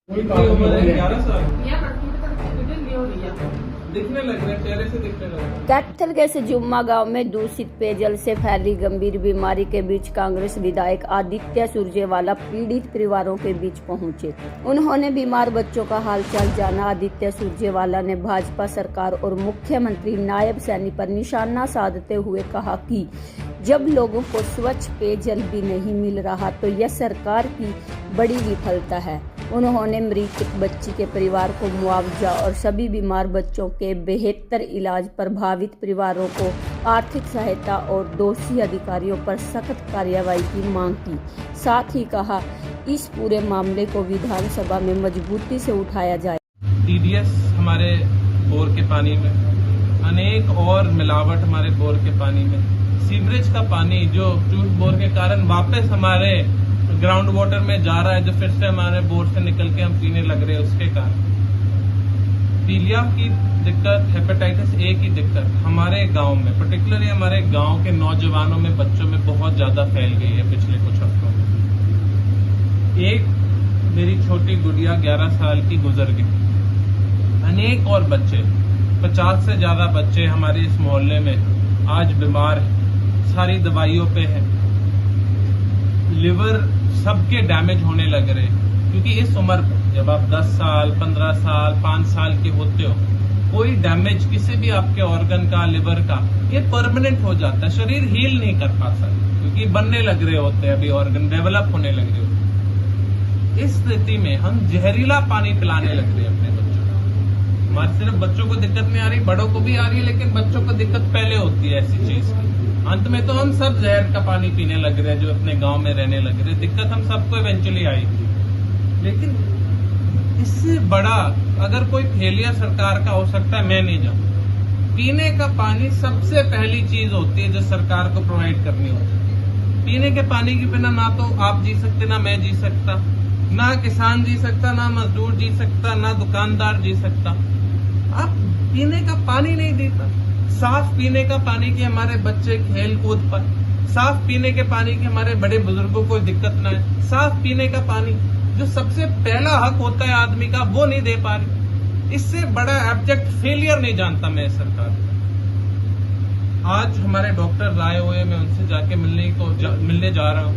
उम्र है 11 साल। दिखने लग रहे, चेहरे से दिखने लग रहे। कैथल के जुम्मा गांव में दूषित पेयजल से फैली गंभीर बीमारी के बीच कांग्रेस विधायक आदित्य सुरजेवाला पीड़ित परिवारों के बीच पहुंचे। उन्होंने बीमार बच्चों का हालचाल जाना। आदित्य सुरजेवाला ने भाजपा सरकार और मुख्यमंत्री नायब सैनी पर निशाना साधते हुए कहा कि जब लोगों को स्वच्छ पेयजल भी नहीं मिल रहा तो यह सरकार की बड़ी विफलता है। उन्होंने मृतक बच्ची के परिवार को मुआवजा और सभी बीमार बच्चों के बेहतर इलाज, प्रभावित परिवारों को आर्थिक सहायता और दोषी अधिकारियों पर सख्त कार्रवाई की मांग की। साथ ही कहा इस पूरे मामले को विधानसभा में मजबूती से उठाया जाए। टीडीएस हमारे बोर के पानी में, अनेक और मिलावट हमारे बोर के पानी में, सीवरेज का पानी जो बोर के कारण वापस हमारे ग्राउंड वाटर में जा रहा है, जो फिर से हमारे बोर से निकल के हम पीने लग रहे हैं, उसके कारण पीलिया की दिक्कत, हेपेटाइटिस ए की दिक्कत हमारे गांव में, पर्टिकुलरली हमारे गांव के नौजवानों में, बच्चों में बहुत ज्यादा फैल गई है पिछले कुछ हफ्तों में। एक मेरी छोटी गुड़िया 11 साल की गुजर गई। अनेक और बच्चे, 50 से ज्यादा बच्चे हमारे इस मोहल्ले में आज बीमार हैं, सारी दवाइयों पे हैं। लिवर सबके डैमेज होने लग रहे हैं, क्योंकि इस उम्र पर जब आप 10 साल, 15 साल, 5 साल के होते हो, कोई डैमेज किसी भी आपके ऑर्गन का, लिवर का, ये परमानेंट हो जाता है। शरीर हील नहीं कर पाता, क्योंकि बनने लग रहे होते हैं, अभी ऑर्गन डेवलप होने लग रहे होते हैं। इस स्थिति में हम जहरीला पानी पिलाने लग रहे हैं अपने बच्चों को। हमारे सिर्फ बच्चों को दिक्कत नहीं आ रही, बड़ों को भी आ रही है, लेकिन बच्चों को दिक्कत पहले होती है ऐसी चीज की। अंत में तो हम सब जहर का पानी पीने लग रहे हैं, जो अपने गांव में रहने लग रहे हैं। दिक्कत हम सबको इवेंचुअली आएगी, लेकिन इससे बड़ा अगर कोई फेलियर सरकार का हो सकता है, मैं नहीं जानता। पीने का पानी सबसे पहली चीज होती है जो सरकार को प्रोवाइड करनी होती है। पीने के पानी के बिना ना तो आप जी सकते, ना मैं जी सकता, ना किसान जी सकता, ना मजदूर जी सकता, ना दुकानदार जी सकता। आप पीने का पानी नहीं देता। साफ पीने का पानी की हमारे बच्चे खेल कूद पाए, साफ पीने के पानी की हमारे बड़े बुजुर्गों को दिक्कत ना है, साफ पीने का पानी जो सबसे पहला हक होता है आदमी का, वो नहीं दे पा रही। इससे बड़ा एब्जेक्ट फेलियर नहीं जानता मैं सरकार का। आज हमारे डॉक्टर आए हुए, मैं उनसे जाके मिलने जा रहा हूँ।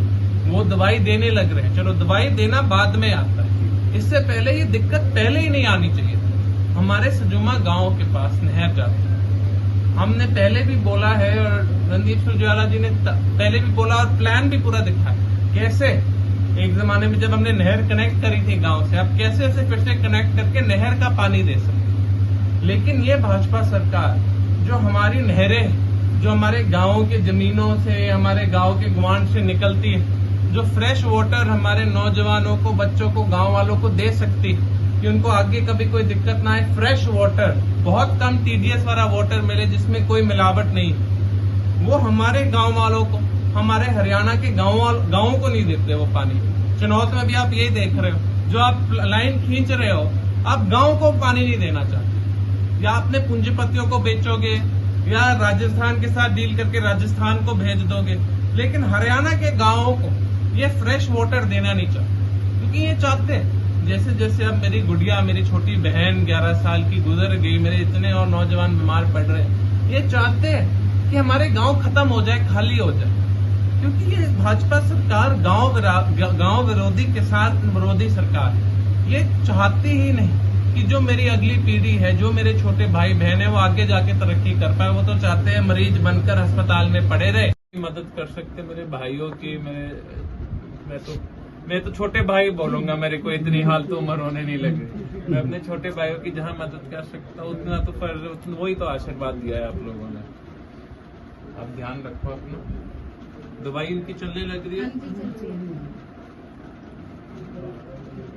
वो दवाई देने लग रहे हैं। चलो, दवाई देना बाद में आता है, इससे पहले ये दिक्कत पहले ही नहीं आनी चाहिए। हमारे सजुमा गांव के पास नहर जाती है, हमने पहले भी बोला है और रणदीप सुरजेवाला जी ने पहले भी बोला और प्लान भी पूरा दिखाया। कैसे एक जमाने में जब हमने नहर कनेक्ट करी थी गांव से, अब कैसे ऐसे फिर से कनेक्ट करके नहर का पानी दे सकते। लेकिन ये भाजपा सरकार जो हमारी नहरें, जो हमारे गाँव के जमीनों से, हमारे गाँव के गुआंढ से निकलती है, जो फ्रेश वाटर हमारे नौजवानों को, बच्चों को, गाँव वालों को दे सकती है कि उनको आगे कभी कोई दिक्कत ना आए। फ्रेश वाटर, बहुत कम टीडीएस वाला वाटर मिले जिसमें कोई मिलावट नहीं, वो हमारे गांव वालों को, हमारे हरियाणा के गांवों को नहीं देते वो पानी। चिनौत में भी आप यही देख रहे हो, जो आप लाइन खींच रहे हो, आप गांव को पानी नहीं देना चाहते, या अपने पूंजीपतियों को बेचोगे, या राजस्थान के साथ डील करके राजस्थान को भेज दोगे, लेकिन हरियाणा के गांवों को ये फ्रेश वाटर देना नहीं चाहते। क्योंकि ये चाहते हैं जैसे जैसे अब मेरी गुड़िया, मेरी छोटी बहन 11 साल की गुजर गई, मेरे इतने और नौजवान बीमार पड़ रहे हैं, ये चाहते हैं कि हमारे गांव खत्म हो जाए, खाली हो जाए। क्योंकि ये भाजपा सरकार गांव विरोधी, किसान विरोधी सरकार है। ये चाहती ही नहीं कि जो मेरी अगली पीढ़ी है, जो मेरे छोटे भाई बहन है, वो आगे जाके तरक्की कर पाए। वो तो चाहते हैं मरीज बनकर अस्पताल में पड़े रहे। मदद कर सकते मेरे भाइयों की, मैं तो छोटे भाई बोलूंगा, मेरे को इतनी हाल तो उम्र होने नहीं लगी। मैं अपने छोटे भाइयों की जहां मदद कर सकता हूँ उतना तो फर्ज, वही तो आशीर्वाद दिया है आप लोगों ने। आप ध्यान रखो अपना। दवाई उनकी चलने लग रही है,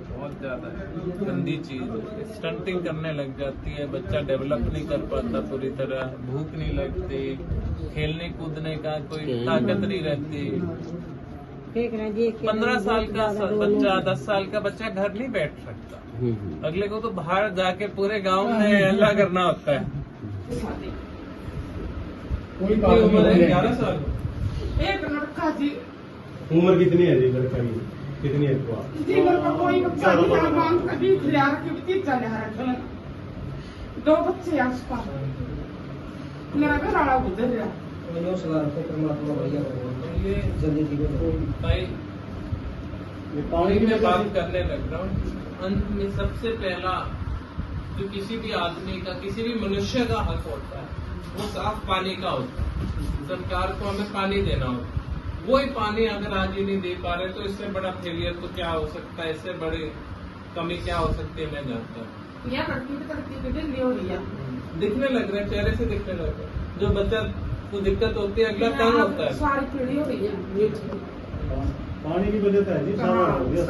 बहुत ज्यादा गंदी चीज है। स्टंटिंग करने लग जाती है, बच्चा डेवलप नहीं कर पाता पूरी तरह, भूख नहीं लगती, खेलने कूदने का कोई ताकत नहीं रहती। 15 साल का बच्चा, 10 साल का बच्चा घर नहीं बैठ सकता। अगले को तो बाहर जाके पूरे गांव में हल्ला करना होता है। उम्र है 11 साल। उम्र कितनी है जी लड़का की? कितनी है तो जीवन का कोई बच्चा नहीं है, मांग कभी खिला के भी चल रहा है। 2 बच्चे आसपास मेरा घर आड़ा उधर है। परमात्मा भैया ये जल्दी ठीक हो भाई ये पानी में बात करने लग रहा हूँ। अंत में सबसे पहला जो किसी भी आदमी का, किसी भी मनुष्य का हक होता है, वो साफ पानी का होता है। सरकार को हमें पानी देना होता है। वही पानी अगर आज ही नहीं दे पा रहे तो इससे बड़ा फेलियर तो क्या हो सकता है, इससे बड़ी कमी क्या हो सकती है, मैं जानता हूँ। यह करती पे दिल्ली हो रही है। दिखने लग रहा है, चेहरे से दिखने लग रहा है। जो बच्चा को दिक्कत होती है अगला तंग होता है। सारी पीढ़ी हो रही है। पानी की वजह है जी, सारा हो गया।